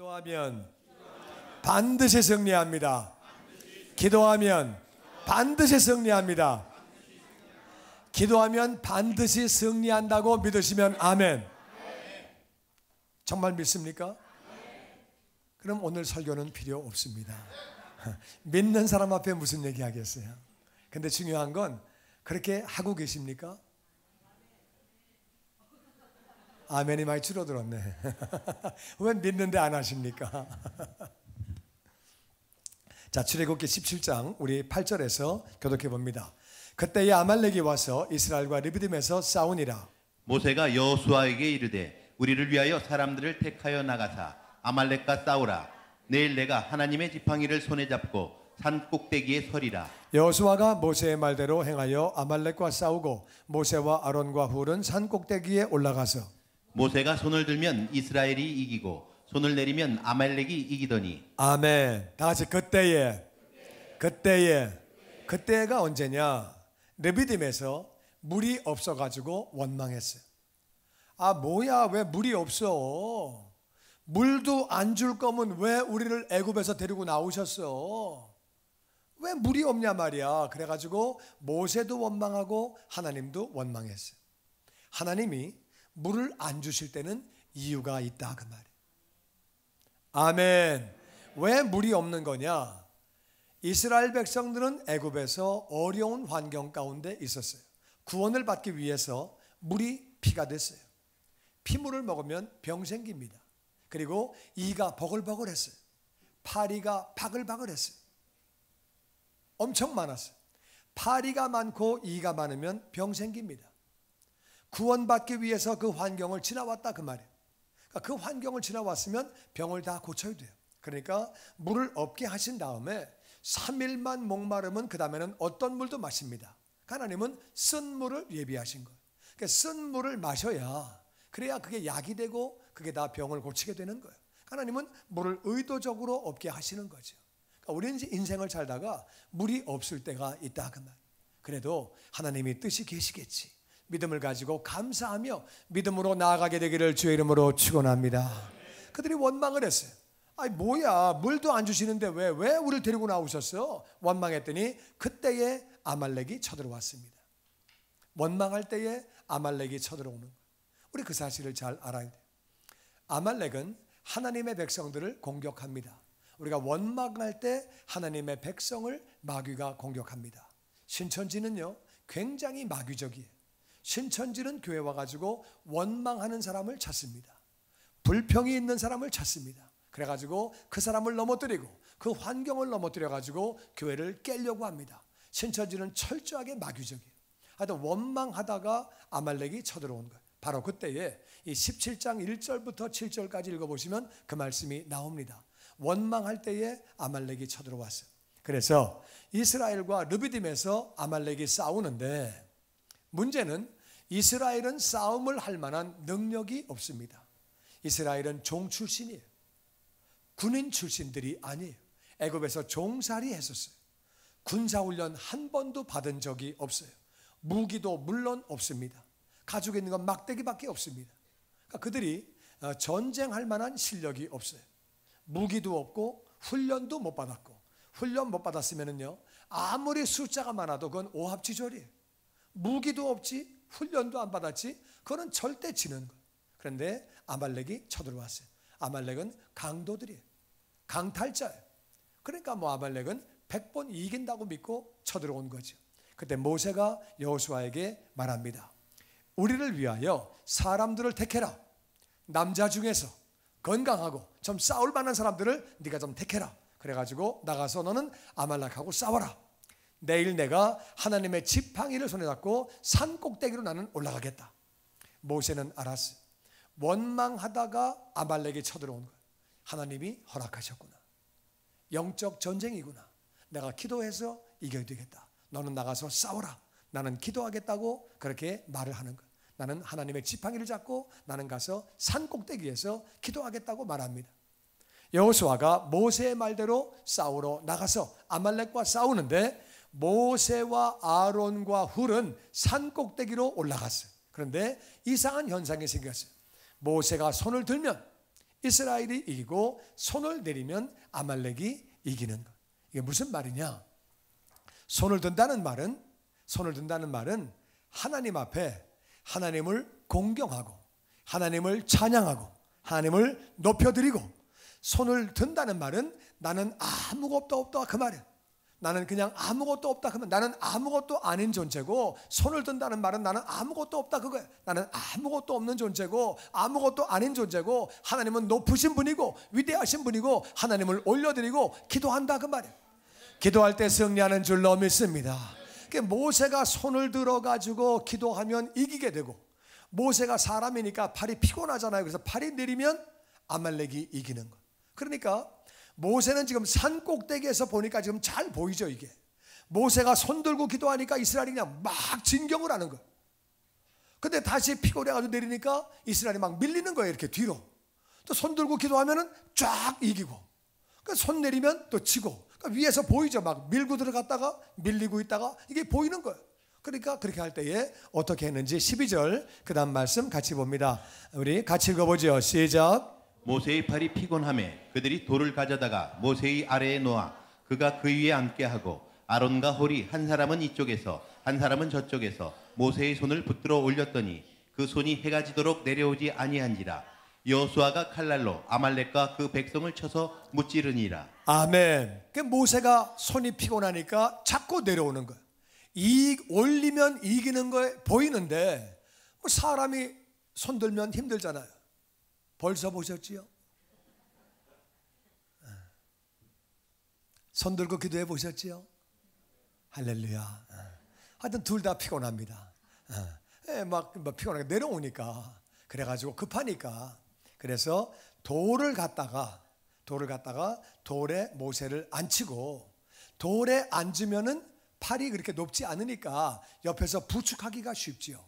기도하면 반드시 승리합니다. 기도하면 반드시 승리합니다. 기도하면 반드시 승리한다고 믿으시면 아멘. 정말 믿습니까? 그럼 오늘 설교는 필요 없습니다. 믿는 사람 앞에 무슨 얘기 하겠어요? 근데 중요한 건 그렇게 하고 계십니까? 아멘이 많이 줄어들었네. 왜 믿는데 안 하십니까? 자, 출애굽기 17장 우리 8절에서 교독해 봅니다. 그때에 아말렉이 와서 이스라엘과 르비딤에서 싸우니라. 모세가 여호수아에게 이르되 우리를 위하여 사람들을 택하여 나가사 아말렉과 싸우라. 내일 내가 하나님의 지팡이를 손에 잡고 산 꼭대기에 서리라. 여호수아가 모세의 말대로 행하여 아말렉과 싸우고 모세와 아론과 훌은 산 꼭대기에 올라가서 모세가 손을 들면 이스라엘이 이기고 손을 내리면 아말렉이 이기더니. 아멘. 다 같이 그때가 언제냐? 르비딤에서 물이 없어가지고 원망했어요. 아 뭐야, 왜 물이 없어? 물도 안 줄 거면 왜 우리를 애굽에서 데리고 나오셨어? 왜 물이 없냐 말이야. 그래가지고 모세도 원망하고 하나님도 원망했어요. 하나님이 물을 안 주실 때는 이유가 있다 그 말이에요. 아멘. 왜 물이 없는 거냐? 이스라엘 백성들은 애굽에서 어려운 환경 가운데 있었어요. 구원을 받기 위해서 물이 피가 됐어요. 피물을 먹으면 병 생깁니다. 그리고 이가 버글버글했어요. 파리가 바글바글했어요. 엄청 많았어요. 파리가 많고 이가 많으면 병 생깁니다. 구원받기 위해서 그 환경을 지나왔다 그 말이에요. 그러니까 그 환경을 지나왔으면 병을 다 고쳐야 돼요. 그러니까 물을 없게 하신 다음에 3일만 목마르면 그 다음에는 어떤 물도 마십니다. 하나님은 쓴 물을 예비하신 거예요. 그러니까 쓴 물을 마셔야, 그래야 그게 약이 되고 그게 다 병을 고치게 되는 거예요. 하나님은 물을 의도적으로 없게 하시는 거죠. 그러니까 우리는 이제 인생을 살다가 물이 없을 때가 있다 그 말. 그래도 하나님이 뜻이 계시겠지. 믿음을 가지고 감사하며 믿음으로 나아가게 되기를 주의 이름으로 축원합니다. 그들이 원망을 했어요. 아니 뭐야, 물도 안 주시는데 왜 우리를 데리고 나오셨어? 원망했더니 그때에 아말렉이 쳐들어왔습니다. 원망할 때에 아말렉이 쳐들어오는 거예요. 우리 그 사실을 잘 알아야 돼요. 아말렉은 하나님의 백성들을 공격합니다. 우리가 원망할 때 하나님의 백성을 마귀가 공격합니다. 신천지는요 굉장히 마귀적이에요. 신천지는 교회 와가지고 원망하는 사람을 찾습니다. 불평이 있는 사람을 찾습니다. 그래가지고 그 사람을 넘어뜨리고 그 환경을 넘어뜨려가지고 교회를 깨려고 합니다. 신천지는 철저하게 마귀적이에요. 하여튼 원망하다가 아말렉이 쳐들어온 거예요. 바로 그때에 이 17장 1절부터 7절까지 읽어보시면 그 말씀이 나옵니다. 원망할 때에 아말렉이 쳐들어왔어요. 그래서 이스라엘과 르비딤에서 아말렉이 싸우는데 문제는 이스라엘은 싸움을 할 만한 능력이 없습니다. 이스라엘은 종 출신이에요. 군인 출신들이 아니에요. 애굽에서 종살이 했었어요. 군사훈련 한 번도 받은 적이 없어요. 무기도 물론 없습니다. 가지고 있는 건 막대기밖에 없습니다. 그러니까 그들이 전쟁할 만한 실력이 없어요. 무기도 없고 훈련도 못 받았고, 훈련 못 받았으면은요 아무리 숫자가 많아도 그건 오합지졸이에요. 무기도 없지 훈련도 안 받았지 그거는 절대 지는 거예요. 그런데 아말렉이 쳐들어왔어요. 아말렉은 강도들이에요. 강탈자예요. 그러니까 뭐 아말렉은 100번 이긴다고 믿고 쳐들어온 거죠. 그때 모세가 여호수아에게 말합니다. 우리를 위하여 사람들을 택해라. 남자 중에서 건강하고 좀 싸울 만한 사람들을 네가 좀 택해라. 그래가지고 나가서 너는 아말렉하고 싸워라. 내일 내가 하나님의 지팡이를 손에 잡고 산 꼭대기로 나는 올라가겠다. 모세는 알았어요. 원망하다가 아말렉이 쳐들어온 거예요. 하나님이 허락하셨구나. 영적 전쟁이구나. 내가 기도해서 이겨야 되겠다. 너는 나가서 싸워라. 나는 기도하겠다고 그렇게 말을 하는 거예요. 나는 하나님의 지팡이를 잡고 나는 가서 산 꼭대기에서 기도하겠다고 말합니다. 여호수아가 모세의 말대로 싸우러 나가서 아말렉과 싸우는데 모세와 아론과 훌은 산 꼭대기로 올라갔어요. 그런데 이상한 현상이 생겼어요. 모세가 손을 들면 이스라엘이 이기고 손을 내리면 아말렉이 이기는 것. 이게 무슨 말이냐? 손을 든다는 말은 하나님 앞에 하나님을 공경하고 하나님을 찬양하고 하나님을 높여드리고, 손을 든다는 말은 나는 아무것도 없다 그 말이야. 나는 그냥 아무것도 없다 그러면 나는 아무것도 아닌 존재고, 손을 든다는 말은 나는 아무것도 없다 그거야. 나는 아무것도 없는 존재고 아무것도 아닌 존재고, 하나님은 높으신 분이고 위대하신 분이고 하나님을 올려드리고 기도한다 그 말이야. 기도할 때 승리하는 줄로 믿습니다. 모세가 손을 들어가지고 기도하면 이기게 되고, 모세가 사람이니까 팔이 피곤하잖아요. 그래서 팔이 내리면 아말렉이 이기는 거. 그러니까 모세는 지금 산 꼭대기에서 보니까 지금 잘 보이죠. 이게 모세가 손 들고 기도하니까 이스라엘이 그냥 막 진경을 하는 거예요. 근데 다시 피곤해가지고 내리니까 이스라엘이 막 밀리는 거예요. 이렇게 뒤로. 또 손 들고 기도하면은 쫙 이기고, 그러니까 손 내리면 또 지고, 그러니까 위에서 보이죠. 막 밀고 들어갔다가 밀리고 있다가 이게 보이는 거예요. 그러니까 그렇게 할 때에 어떻게 했는지 12절 그 다음 말씀 같이 봅니다. 우리 같이 읽어보죠. 시작. 모세의 팔이 피곤하매 그들이 돌을 가져다가 모세의 아래에 놓아 그가 그 위에 앉게 하고, 아론과 홀이 한 사람은 이쪽에서 한 사람은 저쪽에서 모세의 손을 붙들어 올렸더니 그 손이 해가 지도록 내려오지 아니한지라. 여호수아가 칼날로 아말렉과 그 백성을 쳐서 무찌르니라. 아멘. 그 모세가 손이 피곤하니까 자꾸 내려오는 거예요. 올리면 이기는 거에 보이는데, 뭐 사람이 손 들면 힘들잖아요. 벌써 보셨지요? 손 들고 기도해 보셨지요? 할렐루야. 하여튼 둘 다 피곤합니다. 막 피곤하게 내려오니까, 그래가지고 급하니까, 그래서 돌을 갖다가 돌에 모세를 앉히고, 돌에 앉으면은 팔이 그렇게 높지 않으니까 옆에서 부축하기가 쉽지요.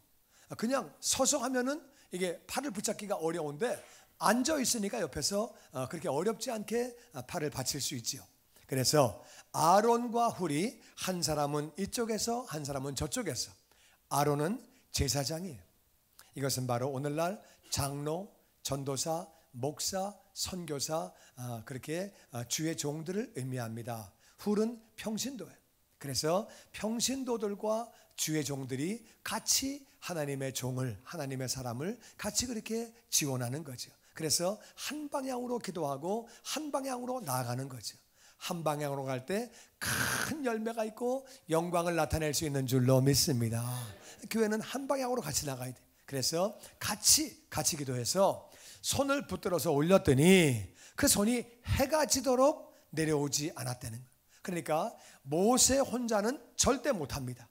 그냥 서서 하면은 이게 팔을 붙잡기가 어려운데, 앉아 있으니까 옆에서 그렇게 어렵지 않게 팔을 받칠 수 있지요. 그래서 아론과 훌이 한 사람은 이쪽에서 한 사람은 저쪽에서. 아론은 제사장이에요. 이것은 바로 오늘날 장로, 전도사, 목사, 선교사, 그렇게 주의 종들을 의미합니다. 훌은 평신도예요. 그래서 평신도들과 주의 종들이 같이 하나님의 종을, 하나님의 사람을 같이 그렇게 지원하는 거죠. 그래서 한 방향으로 기도하고 한 방향으로 나아가는 거죠. 한 방향으로 갈 때 큰 열매가 있고 영광을 나타낼 수 있는 줄로 믿습니다. 교회는 한 방향으로 같이 나가야 돼. 그래서 같이 기도해서 손을 붙들어서 올렸더니 그 손이 해가 지도록 내려오지 않았다는 거예요. 그러니까 모세 혼자는 절대 못합니다.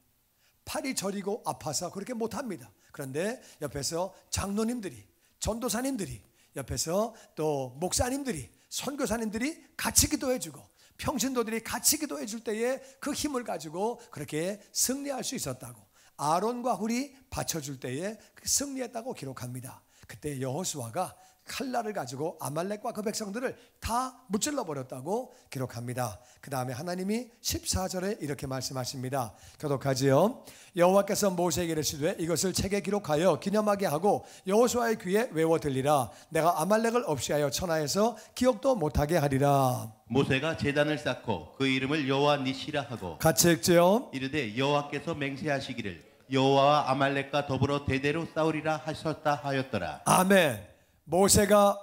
팔이 저리고 아파서 그렇게 못합니다. 그런데 옆에서 장로님들이, 전도사님들이, 옆에서 또 목사님들이, 선교사님들이 같이 기도해주고 평신도들이 같이 기도해 줄 때에 그 힘을 가지고 그렇게 승리할 수 있었다고, 아론과 훌이 받쳐줄 때에 승리했다고 기록합니다. 그때 여호수아가 칼날을 가지고 아말렉과 그 백성들을 다 무찔러 버렸다고 기록합니다. 그 다음에 하나님이 14절에 이렇게 말씀하십니다. 교독하지요. 여호와께서 모세에게 이르시되 이것을 책에 기록하여 기념하게 하고 여호수아의 귀에 외워 들리라. 내가 아말렉을 없이하여 천하에서 기억도 못하게 하리라. 모세가 제단을 쌓고 그 이름을 여호와 니시라 하고 같이 읽지요. 이르되 여호와께서 맹세하시기를 여호와와 아말렉과 더불어 대대로 싸우리라 하셨다 하였더라. 아멘. 모세가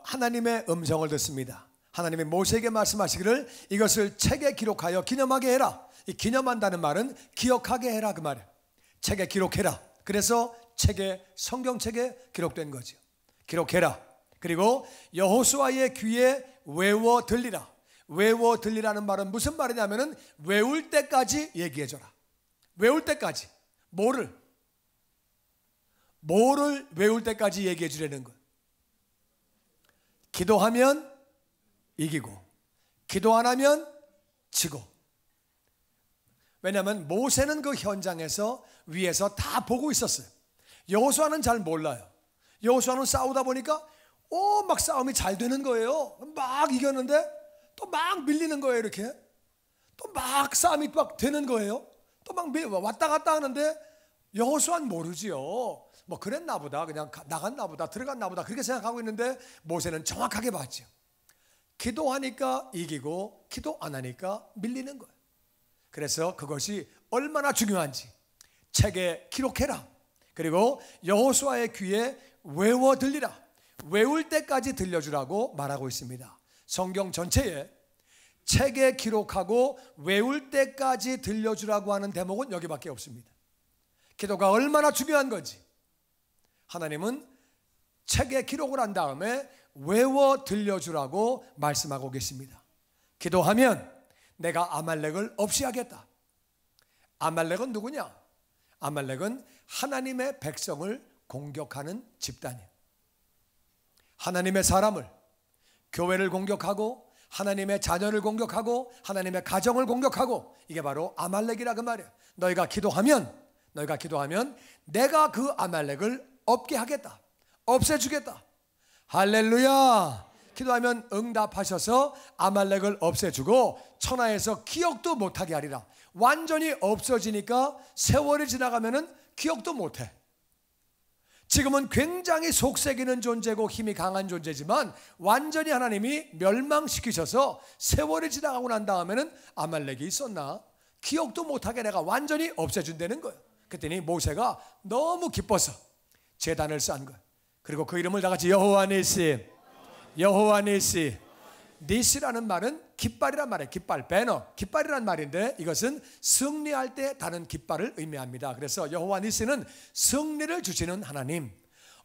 하나님의 음성을 듣습니다. 하나님이 모세에게 말씀하시기를 이것을 책에 기록하여 기념하게 해라. 이 기념한다는 말은 기억하게 해라 그 말이에요. 책에 기록해라. 그래서 성경책에 기록된 거죠. 기록해라. 그리고 여호수아의 귀에 외워 들리라. 외워 들리라는 말은 무슨 말이냐면은 외울 때까지 얘기해줘라. 외울 때까지. 뭐를 외울 때까지 얘기해 주려는 거예요. 기도하면 이기고 기도 안 하면 지고. 왜냐하면 모세는 그 현장에서 위에서 다 보고 있었어요. 여호수아는 잘 몰라요. 여호수아는 싸우다 보니까 막 싸움이 잘 되는 거예요. 막 이겼는데 또 막 밀리는 거예요. 이렇게 또 막 싸움이 막 되는 거예요. 또 막 왔다 갔다 하는데 여호수아는 모르지요. 뭐 그랬나 보다, 그냥 나갔나 보다, 들어갔나 보다, 그렇게 생각하고 있는데 모세는 정확하게 봤죠. 기도하니까 이기고 기도 안 하니까 밀리는 거예요. 그래서 그것이 얼마나 중요한지 책에 기록해라. 그리고 여호수아의 귀에 외워 들리라. 외울 때까지 들려주라고 말하고 있습니다. 성경 전체에 책에 기록하고 외울 때까지 들려주라고 하는 대목은 여기밖에 없습니다. 기도가 얼마나 중요한 건지 하나님은 책에 기록을 한 다음에 외워 들려주라고 말씀하고 계십니다. 기도하면 내가 아말렉을 없이 하겠다. 아말렉은 누구냐? 아말렉은 하나님의 백성을 공격하는 집단이에요. 하나님의 사람을, 교회를 공격하고 하나님의 자녀를 공격하고 하나님의 가정을 공격하고, 이게 바로 아말렉이라 그 말이에요. 너희가 기도하면 내가 그 아말렉을 없게 하겠다. 없애주겠다. 할렐루야. 기도하면 응답하셔서 아말렉을 없애주고 천하에서 기억도 못하게 하리라. 완전히 없어지니까 세월이 지나가면은 기억도 못해. 지금은 굉장히 속색이는 존재고 힘이 강한 존재지만 완전히 하나님이 멸망시키셔서 세월이 지나가고 난 다음에는 아말렉이 있었나? 기억도 못하게 내가 완전히 없애준다는 거예요. 그랬더니 모세가 너무 기뻐서 제단을 쌓은 거예요. 그리고 그 이름을 다 같이 여호와 니시, 여호와 니시. 니시라는 말은 깃발이란 말이에요. 깃발, 배너, 깃발이란 말인데 이것은 승리할 때 다는 깃발을 의미합니다. 그래서 여호와 니시는 승리를 주시는 하나님.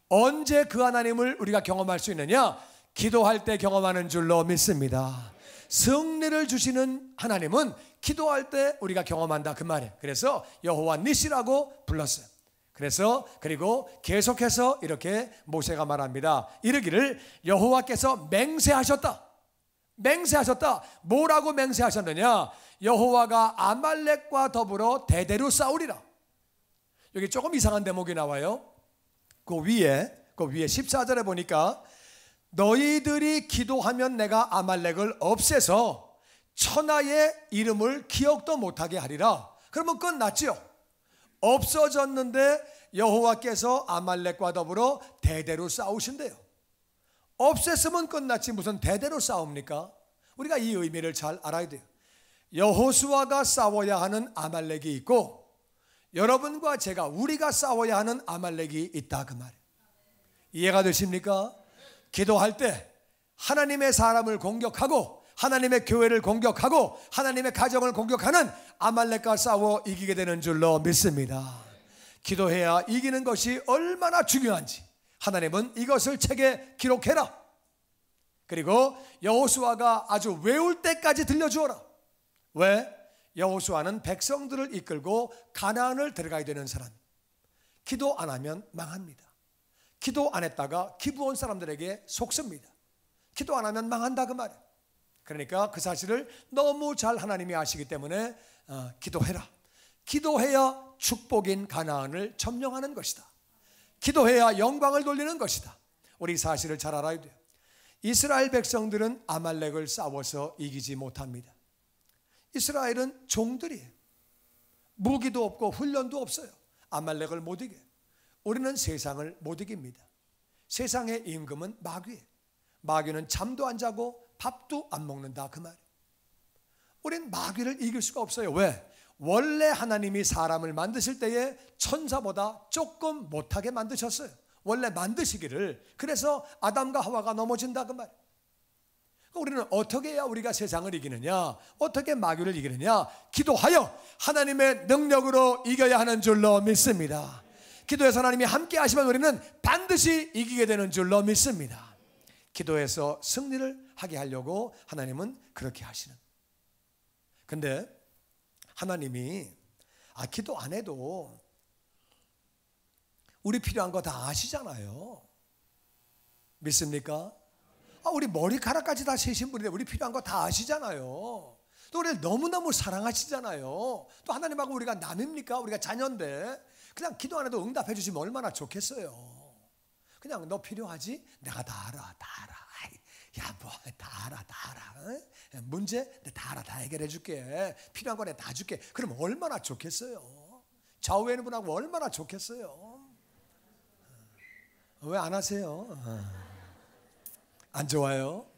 언제 그 하나님을 우리가 경험할 수 있느냐? 기도할 때 경험하는 줄로 믿습니다. 승리를 주시는 하나님은 기도할 때 우리가 경험한다 그 말이에요. 그래서 여호와 니시라고 불렀어요. 그래서 그리고 계속해서 이렇게 모세가 말합니다. 이르기를 여호와께서 맹세하셨다. 맹세하셨다. 뭐라고 맹세하셨느냐? 여호와가 아말렉과 더불어 대대로 싸우리라. 여기 조금 이상한 대목이 나와요. 그 위에 14절에 보니까 너희들이 기도하면 내가 아말렉을 없애서 천하의 이름을 기억도 못하게 하리라. 그러면 끝났죠. 없어졌는데 여호와께서 아말렉과 더불어 대대로 싸우신대요. 없앴으면 끝났지 무슨 대대로 싸웁니까? 우리가 이 의미를 잘 알아야 돼요. 여호수아가 싸워야 하는 아말렉이 있고 여러분과 제가 우리가 싸워야 하는 아말렉이 있다 그 말이에요. 이해가 되십니까? 기도할 때 하나님의 사람을 공격하고 하나님의 교회를 공격하고 하나님의 가정을 공격하는 아말렉과 싸워 이기게 되는 줄로 믿습니다. 기도해야 이기는 것이 얼마나 중요한지 하나님은 이것을 책에 기록해라. 그리고 여호수아가 아주 외울 때까지 들려주어라. 왜? 여호수아는 백성들을 이끌고 가나안을 들어가야 되는 사람. 기도 안 하면 망합니다. 기도 안 했다가 기브온 사람들에게 속습니다. 기도 안 하면 망한다 그 말이에요. 그러니까 그 사실을 너무 잘 하나님이 아시기 때문에 기도해라. 기도해야 축복인 가나안을 점령하는 것이다. 기도해야 영광을 돌리는 것이다. 우리 사실을 잘 알아야 돼요. 이스라엘 백성들은 아말렉을 싸워서 이기지 못합니다. 이스라엘은 종들이에요. 무기도 없고 훈련도 없어요. 아말렉을 못 이겨요. 우리는 세상을 못 이깁니다. 세상의 임금은 마귀예요. 마귀는 잠도 안 자고 밥도 안 먹는다 그 말이에요. 우린 마귀를 이길 수가 없어요. 왜? 원래 하나님이 사람을 만드실 때에 천사보다 조금 못하게 만드셨어요. 원래 만드시기를. 그래서 아담과 하와가 넘어진다 그 말이에요. 우리는 어떻게 해야 우리가 세상을 이기느냐? 어떻게 마귀를 이기느냐? 기도하여 하나님의 능력으로 이겨야 하는 줄로 믿습니다. 기도해서 하나님이 함께 하시면 우리는 반드시 이기게 되는 줄로 믿습니다. 기도해서 승리를 하게 하려고 하나님은 그렇게 하시는. 근데 하나님이 기도 안 해도 우리 필요한 거 다 아시잖아요. 믿습니까? 우리 머리카락까지 다 세신 분인데 우리 필요한 거 다 아시잖아요. 또 우리를 너무너무 사랑하시잖아요. 또 하나님하고 우리가 남입니까? 우리가 자녀인데 그냥 기도 안 해도 응답해 주시면 얼마나 좋겠어요. 그냥 너 필요하지? 내가 다 알아. 야, 뭐 다 알아. 문제 다 알아. 다 해결해 줄게. 필요한 거 내가 다 줄게. 그럼 얼마나 좋겠어요. 좌우에 있는 분하고 얼마나 좋겠어요. 왜 안 하세요? 안 좋아요?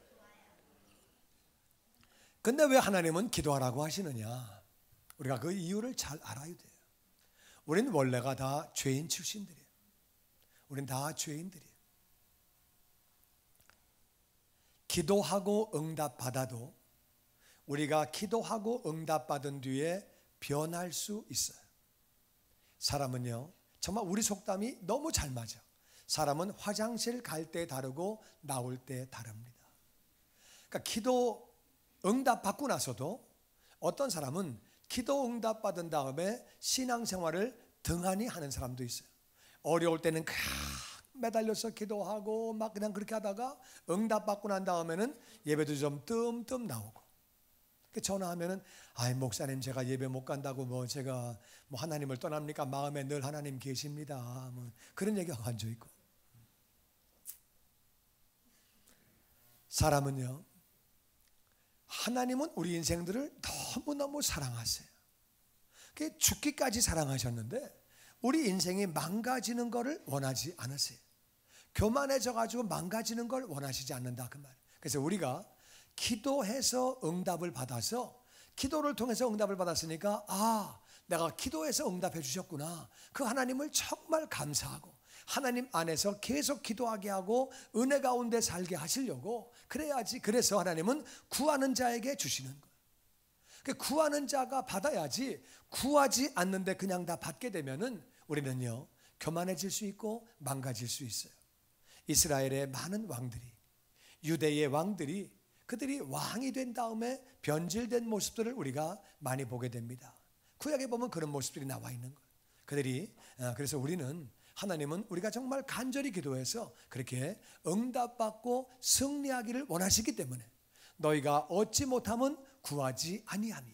근데 왜 하나님은 기도하라고 하시느냐? 우리가 그 이유를 잘 알아야 돼요. 우리는 원래가 다 죄인 출신들이에요. 우리는 다 죄인들이에요. 기도하고 응답받아도 우리가 기도하고 응답받은 뒤에 변할 수 있어요. 사람은요, 정말 우리 속담이 너무 잘 맞아. 사람은 화장실 갈 때 다르고 나올 때 다릅니다. 그러니까 기도 응답 받고 나서도 어떤 사람은 기도 응답 받은 다음에 신앙생활을 등한히 하는 사람도 있어요. 어려울 때는 매달려서 기도하고 막 그냥 그렇게 하다가 응답 받고 난 다음에는 예배도 좀 뜸뜸 나오고, 전화하면은 아이 목사님 제가 예배 못 간다고 뭐 제가 뭐 하나님을 떠납니까? 마음에 늘 하나님 계십니다. 뭐 그런 얘기가 앉아 있고. 사람은요, 하나님은 우리 인생들을 너무너무 사랑하세요. 죽기까지 사랑하셨는데 우리 인생이 망가지는 것을 원하지 않으세요. 교만해져 가지고 망가지는 걸 원하시지 않는다 그 말. 그래서 우리가 기도해서 응답을 받아서, 기도를 통해서 응답을 받았으니까 내가 기도해서 응답해 주셨구나. 그 하나님을 정말 감사하고 하나님 안에서 계속 기도하게 하고 은혜 가운데 살게 하시려고 그래야지. 그래서 하나님은 구하는 자에게 주시는 거예요. 구하는 자가 받아야지. 구하지 않는데 그냥 다 받게 되면은 우리는요, 교만해질 수 있고 망가질 수 있어요. 이스라엘의 많은 왕들이, 유대의 왕들이, 그들이 왕이 된 다음에 변질된 모습들을 우리가 많이 보게 됩니다. 구약에 보면 그런 모습들이 나와 있는 거예요. 그들이, 그래서 우리는, 하나님은 우리가 정말 간절히 기도해서 그렇게 응답받고 승리하기를 원하시기 때문에 너희가 얻지 못하면 구하지 아니하며,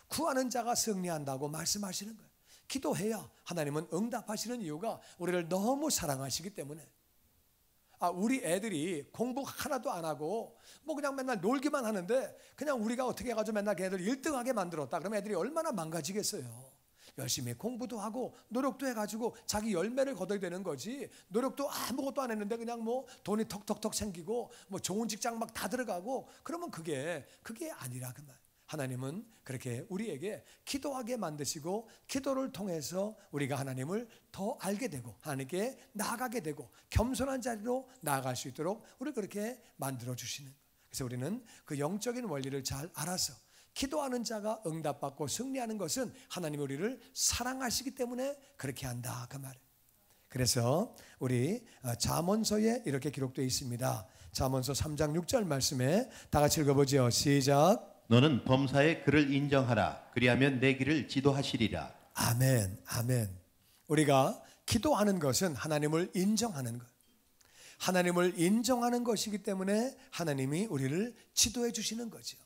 구하는 자가 승리한다고 말씀하시는 거예요. 기도해야 하나님은 응답하시는 이유가 우리를 너무 사랑하시기 때문에. 우리 애들이 공부 하나도 안 하고 뭐 그냥 맨날 놀기만 하는데 그냥 우리가 어떻게 해가지고 맨날 걔들 1등하게 만들었다 그러면 애들이 얼마나 망가지겠어요. 열심히 공부도 하고 노력도 해가지고 자기 열매를 거둬야 되는 거지, 노력도 아무것도 안 했는데 그냥 뭐 돈이 턱턱턱 생기고 뭐 좋은 직장 막 다 들어가고 그러면 그게 아니라 그 말. 하나님은 그렇게 우리에게 기도하게 만드시고 기도를 통해서 우리가 하나님을 더 알게 되고 하나님께 나아가게 되고 겸손한 자리로 나아갈 수 있도록 우리를 그렇게 만들어 주시는 거예요. 그래서 우리는 그 영적인 원리를 잘 알아서 기도하는 자가 응답받고 승리하는 것은 하나님이 우리를 사랑하시기 때문에 그렇게 한다 그 말이에요. 그래서 우리 잠언서에 이렇게 기록되어 있습니다. 잠언서 3장 6절 말씀에 다 같이 읽어보죠. 시작. 너는 범사의 그를 인정하라. 그리하면 내 길을 지도하시리라. 아멘, 아멘. 우리가 기도하는 것은 하나님을 인정하는 것, 하나님을 인정하는 것이기 때문에 하나님이 우리를 지도해 주시는 거죠.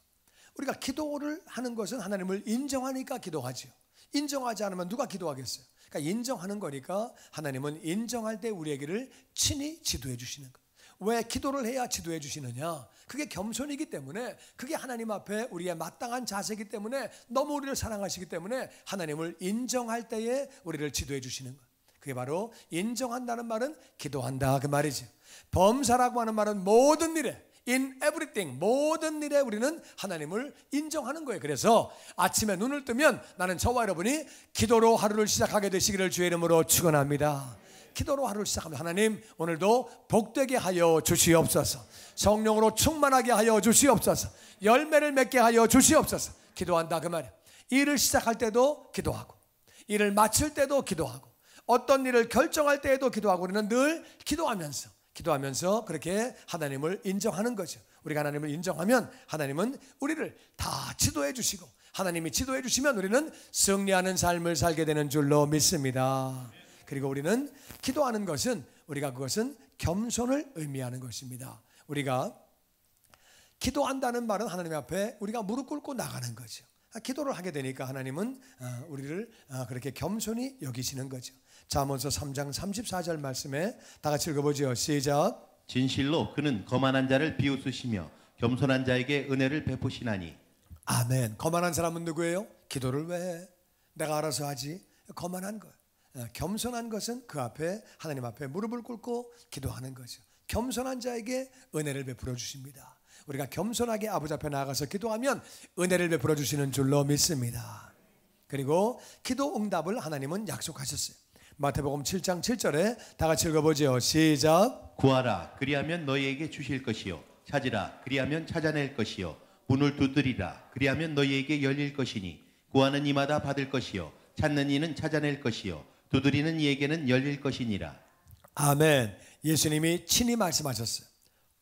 우리가 기도를 하는 것은 하나님을 인정하니까 기도하죠. 인정하지 않으면 누가 기도하겠어요? 그러니까 인정하는 거니까 하나님은 인정할 때 우리에게를 친히 지도해 주시는 거예요. 왜 기도를 해야 지도해 주시느냐? 그게 겸손이기 때문에, 그게 하나님 앞에 우리의 마땅한 자세이기 때문에, 너무 우리를 사랑하시기 때문에 하나님을 인정할 때에 우리를 지도해 주시는 거예요. 그게 바로 인정한다는 말은 기도한다 그 말이죠. 범사라고 하는 말은 모든 일에, in everything, 모든 일에 우리는 하나님을 인정하는 거예요. 그래서 아침에 눈을 뜨면 나는 저와 여러분이 기도로 하루를 시작하게 되시기를 주의 이름으로 축원합니다. 기도로 하루를 시작합니다. 하나님 오늘도 복되게 하여 주시옵소서. 성령으로 충만하게 하여 주시옵소서. 열매를 맺게 하여 주시옵소서. 기도한다 그 말이에요. 일을 시작할 때도 기도하고, 일을 마칠 때도 기도하고, 어떤 일을 결정할 때에도 기도하고, 우리는 늘 기도하면서 그렇게 하나님을 인정하는 거죠. 우리가 하나님을 인정하면 하나님은 우리를 다 지도해 주시고, 하나님이 지도해 주시면 우리는 승리하는 삶을 살게 되는 줄로 믿습니다. 그리고 우리는 기도하는 것은, 우리가 그것은 겸손을 의미하는 것입니다. 우리가 기도한다는 말은 하나님 앞에 우리가 무릎 꿇고 나가는 거죠. 기도를 하게 되니까 하나님은 우리를 그렇게 겸손히 여기시는 거죠. 잠언서 3장 34절 말씀에 다 같이 읽어보죠. 시작. 진실로 그는 거만한 자를 비웃으시며 겸손한 자에게 은혜를 베푸시나니. 아멘. 거만한 사람은 누구예요? 기도를 왜 해? 내가 알아서 하지. 거만한 거예요. 겸손한 것은 그 앞에 하나님 앞에 무릎을 꿇고 기도하는 거죠. 겸손한 자에게 은혜를 베풀어 주십니다. 우리가 겸손하게 아버지 앞에 나아가서 기도하면 은혜를 베풀어 주시는 줄로 믿습니다. 그리고 기도 응답을 하나님은 약속하셨어요. 마태복음 7장 7절에 다 같이 읽어보죠. 시작. 구하라 그리하면 너희에게 주실 것이요 찾으라 그리하면 찾아낼 것이요 문을 두드리라 그리하면 너희에게 열릴 것이니 구하는 이마다 받을 것이요 찾는 이는 찾아낼 것이요 두드리는 이에게는 열릴 것이니라. 아멘. 예수님이 친히 말씀하셨어요.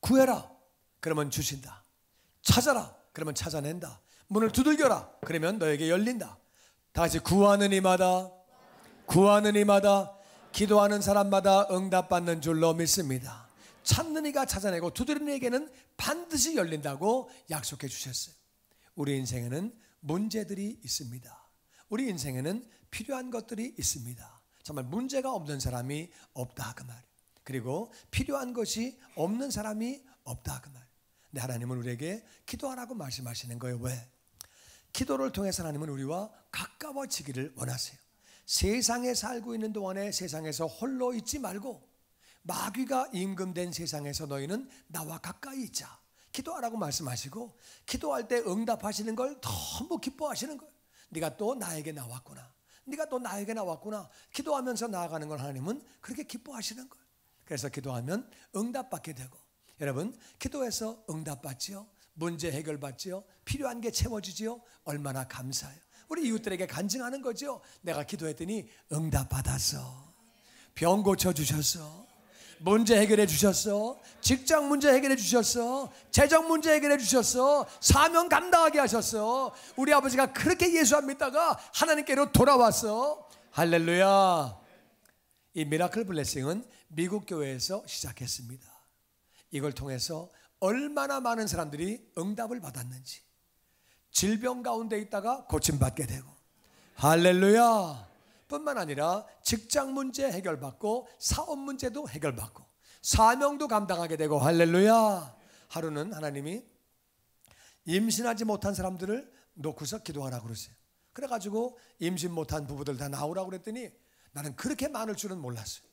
구해라 그러면 주신다. 찾아라 그러면 찾아낸다. 문을 두들겨라 그러면 너에게 열린다. 다 같이 구하는 이마다 구하는 이마다 기도하는 사람마다 응답받는 줄로 믿습니다. 찾는 이가 찾아내고 두드리는 이에게는 반드시 열린다고 약속해 주셨어요. 우리 인생에는 문제들이 있습니다. 우리 인생에는 필요한 것들이 있습니다. 정말 문제가 없는 사람이 없다 그 말이에요. 그리고 필요한 것이 없는 사람이 없다 그 말이에요. 근데 하나님은 우리에게 기도하라고 말씀하시는 거예요. 왜? 기도를 통해서 하나님은 우리와 가까워지기를 원하세요. 세상에 살고 있는 동안에 세상에서 홀로 있지 말고 마귀가 임금된 세상에서 너희는 나와 가까이 있자. 기도하라고 말씀하시고 기도할 때 응답하시는 걸 너무 기뻐하시는 거예요. 네가 또 나에게 나왔구나. 네가 또 나에게 나왔구나. 기도하면서 나아가는 걸 하나님은 그렇게 기뻐하시는 거예요. 그래서 기도하면 응답받게 되고 여러분 기도해서 응답받지요. 문제 해결받지요. 필요한 게 채워지지요. 얼마나 감사해요. 우리 이웃들에게 간증하는 거죠. 내가 기도했더니 응답받았어. 병 고쳐주셨어. 문제 해결해 주셨어. 직장 문제 해결해 주셨어. 재정 문제 해결해 주셨어. 사명 감당하게 하셨어. 우리 아버지가 그렇게 예수 안 믿다가 하나님께로 돌아왔어. 할렐루야. 이 미라클 블레싱은 미국 교회에서 시작했습니다. 이걸 통해서 얼마나 많은 사람들이 응답을 받았는지, 질병 가운데 있다가 고침받게 되고, 할렐루야. 뿐만 아니라 직장 문제 해결받고 사업 문제도 해결받고 사명도 감당하게 되고, 할렐루야. 하루는 하나님이 임신하지 못한 사람들을 놓고서 기도하라고 그러세요. 그래가지고 임신 못한 부부들 다 나오라고 그랬더니 나는 그렇게 많을 줄은 몰랐어요.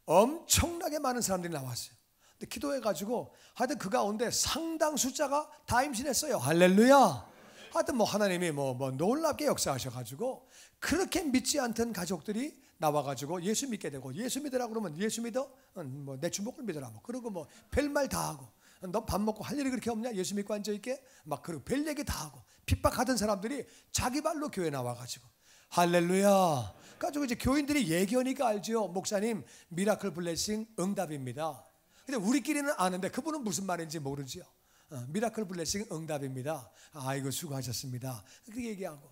엄청나게 많은 사람들이 나왔어요. 근데 기도해가지고 하여튼 그 가운데 상당 숫자가 다 임신했어요. 할렐루야. 하여튼 뭐 하나님이 뭐 놀랍게 역사하셔가지고 그렇게 믿지 않던 가족들이 나와가지고 예수 믿게 되고, 예수 믿으라 그러면 예수 믿어? 뭐 내 주먹을 믿으라 뭐 그러고 뭐 별말 다 하고, 너 밥 먹고 할 일이 그렇게 없냐? 예수 믿고 앉아있게? 막 그러고 별 얘기 다 하고 핍박하던 사람들이 자기 발로 교회 나와가지고, 할렐루야. 가지고 이제 교인들이 얘기하니까 알죠. 목사님 미라클 블레싱 응답입니다. 근데 우리끼리는 아는데 그분은 무슨 말인지 모르죠. 미라클 블레싱 응답입니다. 아이고 수고하셨습니다. 그렇게 얘기하고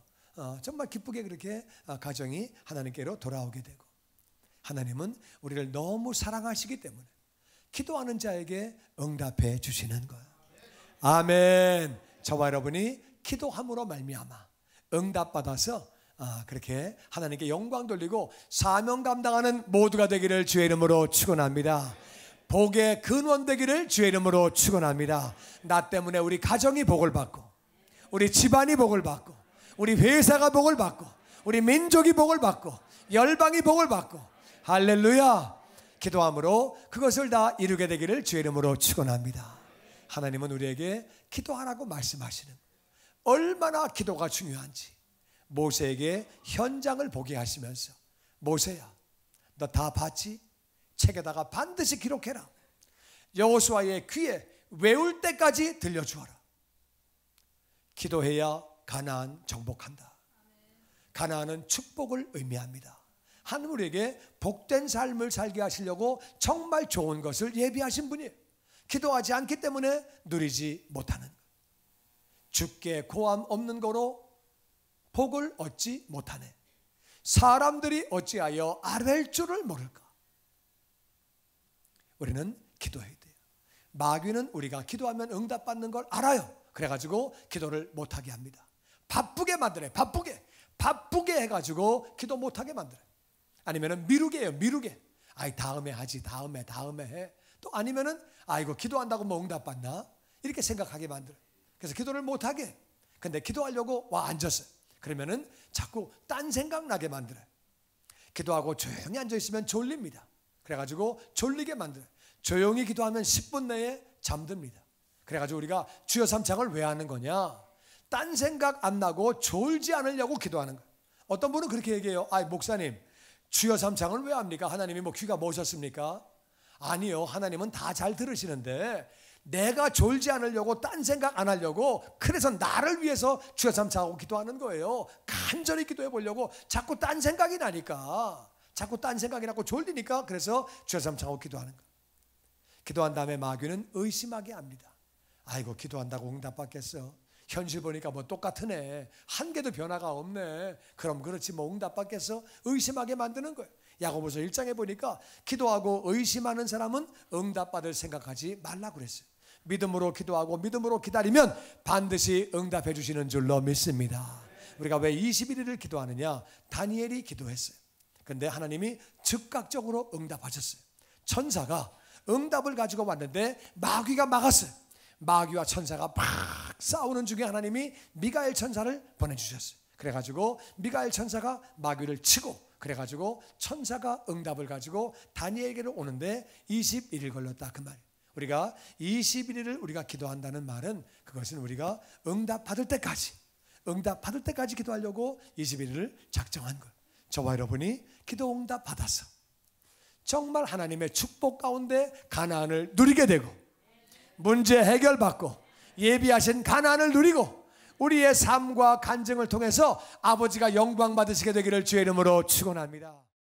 정말 기쁘게 그렇게 가정이 하나님께로 돌아오게 되고, 하나님은 우리를 너무 사랑하시기 때문에 기도하는 자에게 응답해 주시는 거예요. 아멘. 저와 여러분이 기도함으로 말미암아 응답받아서 그렇게 하나님께 영광 돌리고 사명 감당하는 모두가 되기를 주의 이름으로 축원합니다. 복의 근원 되기를 주의 이름으로 축원합니다. 나 때문에 우리 가정이 복을 받고, 우리 집안이 복을 받고, 우리 회사가 복을 받고, 우리 민족이 복을 받고, 열방이 복을 받고, 할렐루야. 기도함으로 그것을 다 이루게 되기를 주의 이름으로 축원합니다. 하나님은 우리에게 기도하라고 말씀하시는, 얼마나 기도가 중요한지 모세에게 현장을 보게 하시면서, 모세야 너 다 봤지? 책에다가 반드시 기록해라. 여호수아의 귀에 외울 때까지 들려주어라. 기도해야 가나안 정복한다. 가나안은 축복을 의미합니다. 하나님 우리에게 복된 삶을 살게 하시려고 정말 좋은 것을 예비하신 분이에요. 기도하지 않기 때문에 누리지 못하는, 주께 고함 없는 거로 복을 얻지 못하네. 사람들이 어찌하여 아랠 줄을 모를까. 우리는 기도해야 돼요. 마귀는 우리가 기도하면 응답받는 걸 알아요. 그래가지고 기도를 못하게 합니다. 바쁘게 만들어요. 바쁘게 해가지고 기도 못하게 만들어요. 아니면은 미루게 해요. 미루게. 아이 다음에 하지, 다음에 해. 또 아니면은 아이고 기도한다고 뭐 응답받나? 이렇게 생각하게 만들어요. 그래서 기도를 못하게 해요. 근데 기도하려고 와 앉았어요. 그러면은 자꾸 딴 생각 나게 만들어요. 기도하고 조용히 앉아 있으면 졸립니다. 그래가지고 졸리게 만들어요. 조용히 기도하면 10분 내에 잠듭니다. 그래가지고 우리가 주여 삼창을 왜 하는 거냐? 딴 생각 안 나고 졸지 않으려고 기도하는 거예요. 어떤 분은 그렇게 얘기해요. 아, 목사님, 주여 삼창을 왜 합니까? 하나님이 뭐 귀가 모셨습니까? 아니요, 하나님은 다 잘 들으시는데 내가 졸지 않으려고 딴 생각 안 하려고, 그래서 나를 위해서 주여 삼창하고 기도하는 거예요. 간절히 기도해 보려고. 자꾸 딴 생각이 나니까, 자꾸 딴 생각이 나고 졸리니까, 그래서 주여 삼창하고 기도하는 거예요. 기도한 다음에 마귀는 의심하게 합니다. 아이고, 기도한다고 응답받겠어? 현실 보니까 뭐 똑같으네. 한 개도 변화가 없네. 그럼 그렇지 뭐 응답받겠어? 의심하게 만드는 거예요. 야고보서 1장에 보니까 기도하고 의심하는 사람은 응답받을 생각하지 말라고 그랬어요. 믿음으로 기도하고 믿음으로 기다리면 반드시 응답해 주시는 줄로 믿습니다. 우리가 왜 21일을 기도하느냐? 다니엘이 기도했어요. 그런데 하나님이 즉각적으로 응답하셨어요. 천사가 응답을 가지고 왔는데 마귀가 막았어요. 마귀와 천사가 막 싸우는 중에 하나님이 미가엘 천사를 보내주셨어요. 그래가지고 미가엘 천사가 마귀를 치고, 그래가지고 천사가 응답을 가지고 다니엘에게로 오는데 21일 걸렸다, 그 말이에요. 우리가 21일을 우리가 기도한다는 말은, 그것은 우리가 응답 받을 때까지 기도하려고 21일을 작정한 거예요. 저와 여러분이 기도 응답 받아서 정말 하나님의 축복 가운데 가나안을 누리게 되고, 문제 해결받고 예비하신 가나안을 누리고, 우리의 삶과 간증을 통해서 아버지가 영광 받으시게 되기를 주의 이름으로 축원합니다.